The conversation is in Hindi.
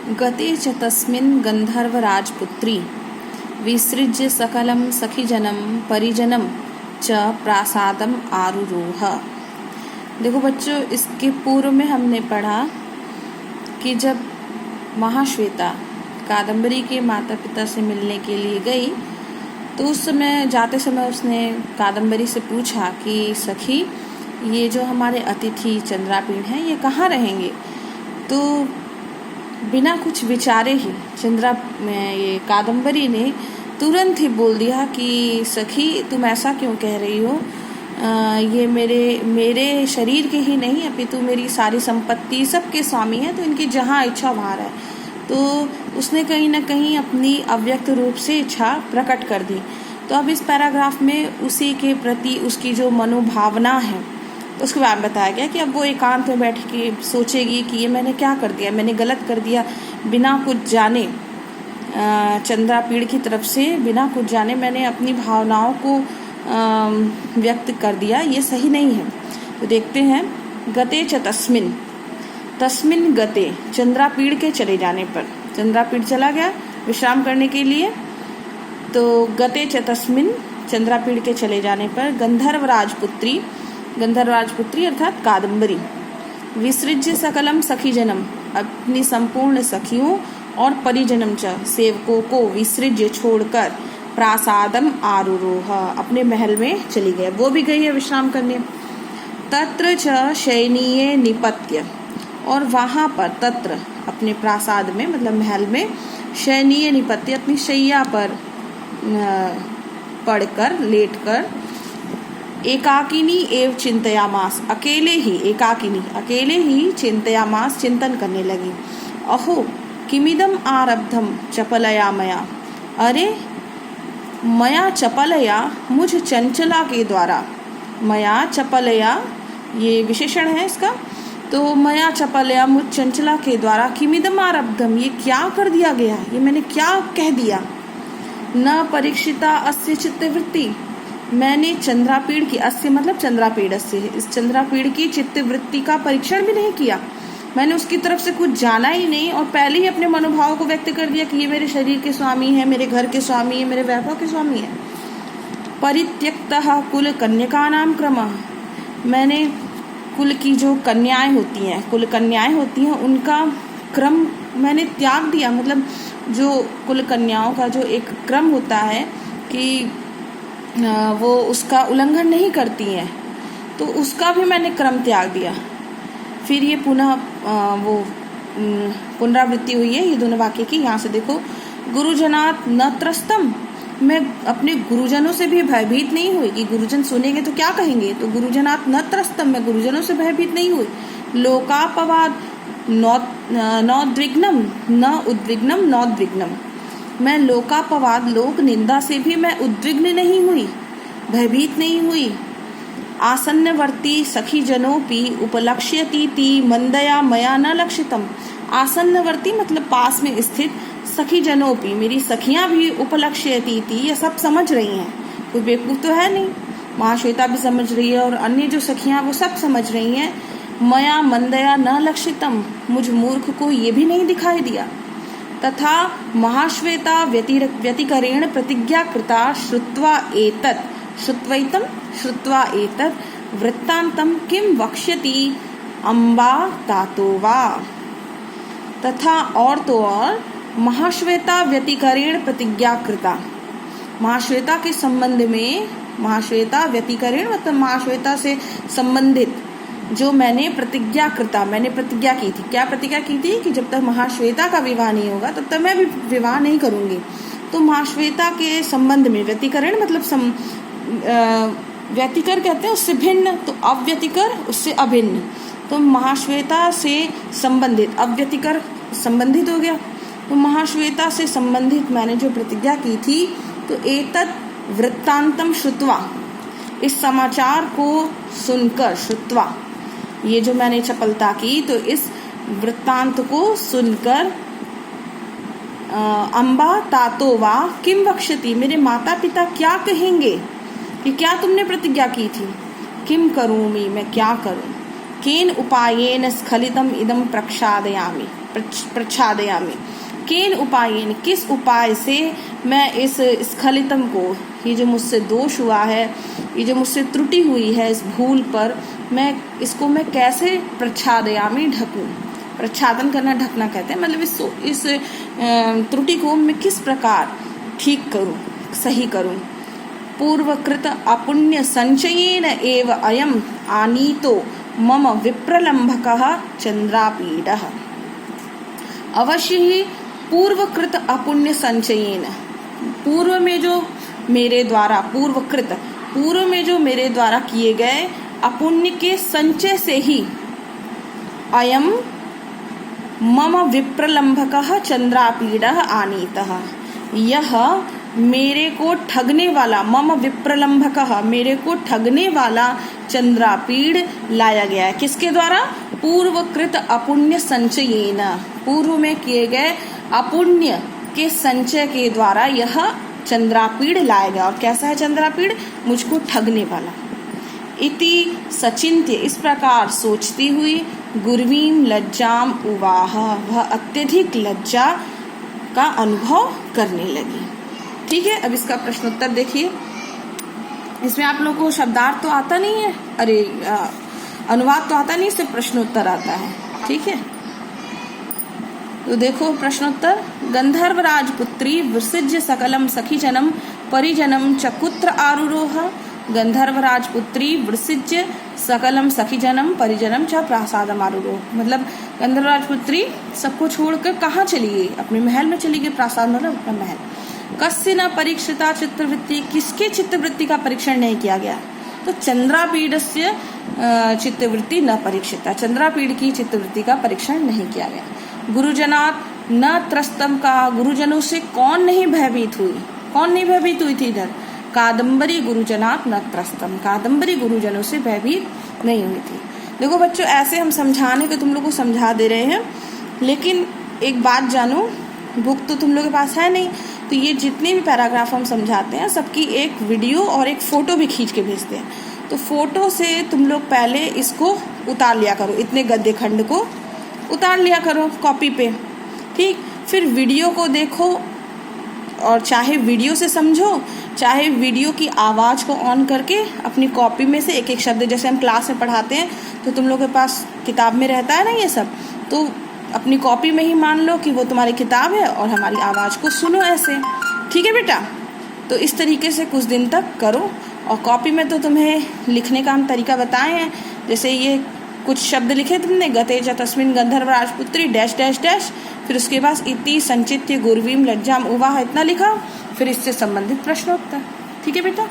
गते च तस्मिन् गन्धर्वराजपुत्री विसृज्य सकलं सखीजनं परिजनं च प्रासादम आरुरोह। देखो बच्चों, इसके पूर्व में हमने पढ़ा कि जब महाश्वेता कादम्बरी के माता पिता से मिलने के लिए गई तो उस समय जाते समय उसने कादम्बरी से पूछा कि सखी, ये जो हमारे अतिथि चंद्रापीड़ हैं ये कहाँ रहेंगे। तो बिना कुछ विचारे ही ये कादम्बरी ने तुरंत ही बोल दिया कि सखी, तुम ऐसा क्यों कह रही हो, ये मेरे शरीर के ही नहीं अपितु मेरी सारी संपत्ति सबके स्वामी हैं, तो इनकी जहाँ इच्छा वहाँ रहे। तो उसने कहीं ना कहीं अपनी अव्यक्त रूप से इच्छा प्रकट कर दी। तो अब इस पैराग्राफ में उसी के प्रति उसकी जो मनोभावना है तो उसके बारे में बताया गया कि अब वो एकांत में बैठ के सोचेगी कि ये मैंने क्या कर दिया, मैंने गलत कर दिया, बिना कुछ जाने चंद्रापीड़ की तरफ से बिना कुछ जाने मैंने अपनी भावनाओं को व्यक्त कर दिया, ये सही नहीं है। तो देखते हैं, गते च तस्मिन गते, चंद्रापीड़ के चले जाने पर, चंद्रापीड़ चला गया विश्राम करने के लिए, तो गते च तस्मिन, चंद्रापीड़ के चले जाने पर गंधर्व राजपुत्री अर्थात कादम्बरी, विसृज्य सकलम सखीजनम, अपनी संपूर्ण सखियों और परिजनम च, सेवकों को, विसृज्य छोड़कर, प्रासादम आरुरोह, अपने महल में चली गई। वो भी गई है विश्राम करने। तत्र च शयनीये निपत्य, और वहाँ पर, तत्र अपने प्रासाद में मतलब महल में, शयनीय निपत्य अपनी शैया पर पड़कर लेटकर, एकाकिनी एव चिंतयामास, अकेले ही चिंतयामास, चिंतन करने लगी। अहो किमिदम आरब्धम चपलया मया, अरे मया चपलया, मुझ चंचला के द्वारा, मया चपलया ये विशेषण है इसका, तो मया चपलया मुझ चंचला के द्वारा, किमिदम आरब्धम ये क्या कर दिया गया, ये मैंने क्या कह दिया। न परीक्षिता अस्य चित्तवृत्ति, मैंने चंद्रापीड़ की, अस्य मतलब चंद्रापीड़, अस्य इस चंद्रापीड़ की चित्तवृत्ति का परीक्षण भी नहीं किया, मैंने उसकी तरफ से कुछ जाना ही नहीं और पहले ही अपने मनोभाव को व्यक्त कर दिया कि ये मेरे शरीर के स्वामी है, मेरे घर के स्वामी है, मेरे वैभव के स्वामी है। परित्यक्तः कुल कन्यकानां क्रमः, मैंने कुल की जो कन्याएं होती हैं उनका क्रम मैंने त्याग दिया। मतलब जो कुल कन्याओं का जो एक क्रम होता है कि वो उसका उल्लंघन नहीं करती हैं, तो उसका भी मैंने क्रम त्याग दिया। फिर ये पुनः वो पुनरावृत्ति हुई है ये दोनों वाक्य की। यहाँ से देखो, गुरुजनात् न त्रस्तम, मैं अपने गुरुजनों से भी भयभीत नहीं हुई कि गुरुजन सुनेंगे तो क्या कहेंगे, तो गुरुजनात् न त्रस्तम, मैं गुरुजनों से भयभीत नहीं हुई। लोकापवाद नोद्विग्नम न उद्विग्नम नोद्विग्नम, मैं लोकापवाद लोक निंदा से भी मैं उद्विग्न नहीं हुई, भयभीत नहीं हुई। आसन्नवर्ती सखी जनोपि उपलक्ष्यतीति मंदया मया न लक्षितम, आसन्नवर्ती मतलब पास में स्थित, सखी जनोपि मेरी सखियां भी, उपलक्ष्यतीति ये सब समझ रही हैं, कोई बेवकूफ तो है नहीं, महाश्वेता भी समझ रही है और अन्य जो सखियां वो सब समझ रही हैं। मया मंदया न लक्षितम, मुझ मूर्ख को ये भी नहीं दिखाई दिया। तथा महाश्वेता व्यतिकरेण प्रतिज्ञा कृता श्रुत्वा एतत् वृत्तांतम किम वक्ष्यति अम्बा तातो वा, तथा और तो और महाश्वेता व्यतिकरेण प्रतिज्ञा कृता, महाश्वेता के संबंध में, महाश्वेता व्यतिकरेण मतलब महाश्वेता से संबंधित जो मैंने प्रतिज्ञा की थी। क्या प्रतिज्ञा की थी कि जब तक महाश्वेता का विवाह नहीं होगा तब तक मैं भी विवाह नहीं करूंगी। तो महाश्वेता के संबंध में, व्यतिकरण मतलब व्यतिकर कहते हैं उससे भिन्न, तो अव्यतिकर उससे अभिन्न, तो महाश्वेता से संबंधित, अव्यतिकर संबंधित हो गया, तो महाश्वेता से संबंधित मैंने जो प्रतिज्ञा की थी, तो एतत् वृत्तांतम श्रुत्वा, इस समाचार को सुनकर, श्रुत्वा ये जो मैंने चपलता की, तो इस वृत्तांत को सुनकर, अम्बा तातो वा किम वक्ष्यति, मेरे माता पिता क्या कहेंगे कि क्या तुमने प्रतिज्ञा की थी, किम करूँ मैं क्या करूँ, केन उपायेन स्खलितम इदम प्रच्छादयामि। केन उपायेन, किस उपाय से मैं इस स्खलितम को, ये जो मुझसे दोष हुआ है, ये जो मुझसे त्रुटि हुई है इस भूल पर, मैं इसको मैं कैसे प्रच्छादयामि, ढकूं। प्रच्छादन करना, ढकना कहते हैं, मतलब इस त्रुटि को मैं किस प्रकार ठीक करूं, सही करूं। पूर्वकृत अपुण्य संचयेन एव अयम आनीतो मम विप्रलंभकः चंद्रापीडः। अवश्य ही पूर्वकृत अपुण्य संचयेन, पूर्व में जो मेरे द्वारा किए गए अपुण्य के संचय से ही अयम मम विप्रलंभकः चंद्रापीडः आनीतः, यह मेरे को ठगने वाला, मम विप्रलंभकः, मेरे को ठगने वाला चंद्रापीड लाया गया है। किसके द्वारा? पूर्वकृत अपुण्य संचयेन, पूर्व में किए गए अपुण्य के संचय के द्वारा यह चंद्रापीड लाया गया। और कैसा है चंद्रापीड? मुझको ठगने वाला। इति सचिंत्य, इस प्रकार सोचती हुई, गुर्वीम लज्जाम उवाह, वह अत्यधिक लज्जा का अनुभव करने लगी। ठीक है, अब इसका प्रश्नोत्तर देखिए। इसमें आप लोगों को शब्दार्थ तो आता नहीं है, अरे अनुवाद तो आता नहीं, सिर्फ प्रश्नोत्तर आता है। ठीक है, तो देखो प्रश्नोत्तर। गंधर्व राजपुत्री विसृज्य सकलम सखीजनम परिजनम च कुत्र आरुरोह। गंधर्व राजपुत्री विसृज्य सकलम सखीजनम परिजनम च प्रासादम आरुरोह। मतलब गंधर्व राजपुत्री सबको छोड़कर कहाँ चली गई? अपने महल में चली गई। प्रासाद मतलब अपना महल। कस्य न परीक्षिता चित्तवृत्ति, किसके चित्तवृत्ति का परीक्षण नहीं किया गया? तो चंद्रापीडस्य चित्तवृत्ति न परीक्षिता, चंद्रापीड की चित्तवृत्ति का परीक्षण नहीं किया गया। गुरुजनात् न त्रस्तम का, गुरुजनों से कौन नहीं भयभीत हुई? कौन नहीं भयभीत हुई थी इधर? कादम्बरी गुरुजनात् न त्रस्तम, कादम्बरी गुरुजनों से भयभीत नहीं हुई थी। देखो बच्चों, ऐसे हम समझाने को तुम लोग को समझा दे रहे हैं, लेकिन एक बात जानो, बुक तो तुम लोग के पास है नहीं, तो ये जितने भी पैराग्राफ हम समझाते हैं सबकी एक वीडियो और एक फ़ोटो भी खींच के भेजते हैं। तो फ़ोटो से तुम लोग पहले इसको उतार लिया करो, इतने गद्य खंड को उतार लिया करो कॉपी पे। ठीक, फिर वीडियो को देखो, और चाहे वीडियो से समझो, चाहे वीडियो की आवाज़ को ऑन करके अपनी कॉपी में से एक एक शब्द, जैसे हम क्लास में पढ़ाते हैं तो तुम लोग के पास किताब में रहता है ना ये सब, तो अपनी कॉपी में ही मान लो कि वो तुम्हारी किताब है और हमारी आवाज़ को सुनो ऐसे। ठीक है बेटा, तो इस तरीके से कुछ दिन तक करो। और कॉपी में तो तुम्हें लिखने का हम तरीका बताए हैं, जैसे ये कुछ शब्द लिखे तुमने, गते च तस्मिन् गंधर्व राजपुत्री डैश डैश डैश, फिर उसके बाद इति संचित्य गुर्वीम लज्जाम उवाह, इतना लिखा, फिर इससे संबंधित प्रश्नोत्तर। ठीक है बेटा।